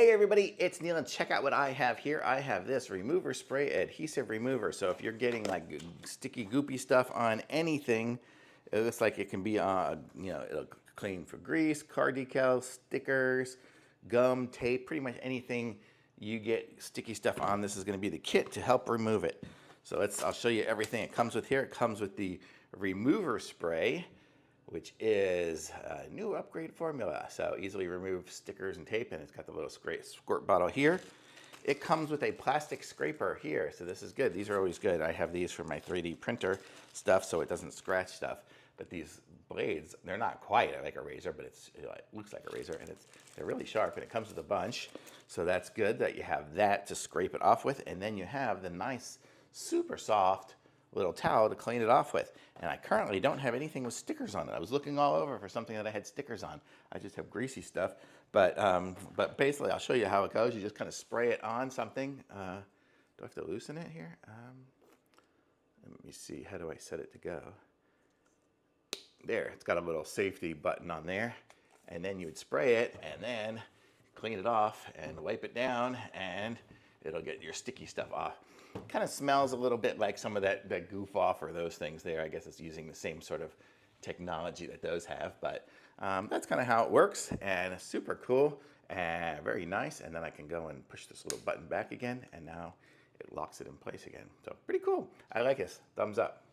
Hey everybody, it's Neil and check out what I have here. I have this remover spray adhesive remover. So if you're getting like sticky goopy stuff on anything, it looks like it can be it'll clean for grease, car decals, stickers, gum, tape, pretty much anything you get sticky stuff on. This is going to be the kit to help remove it. So I'll show you everything it comes with here. It comes with the remover spray, which is a new upgrade formula. So easily remove stickers and tape, and it's got the little squirt bottle here. It comes with a plastic scraper here, so this is good. These are always good. I have these for my 3D printer stuff so it doesn't scratch stuff. But these blades, they're not quite like a razor, but it looks like a razor, and they're really sharp, and it comes with a bunch. So that's good that you have that to scrape it off with, and then you have the nice, super soft little towel to clean it off with. And I currently don't have anything with stickers on it. I was looking all over for something that I had stickers on. I just have greasy stuff. But basically, I'll show you how it goes. You just kind of spray it on something. Do I have to loosen it here? Let me see. How do I set it to go? There, it's got a little safety button on there. And then you would spray it and then clean it off and wipe it down, and it'll get your sticky stuff off. Kind of smells a little bit like some of that goof off or those things there. I guess it's using the same sort of technology that those have, but that's kind of how it works, and super cool and very nice. And then I can go and push this little button back again, and now it locks it in place again. So pretty cool. I like this. Thumbs up.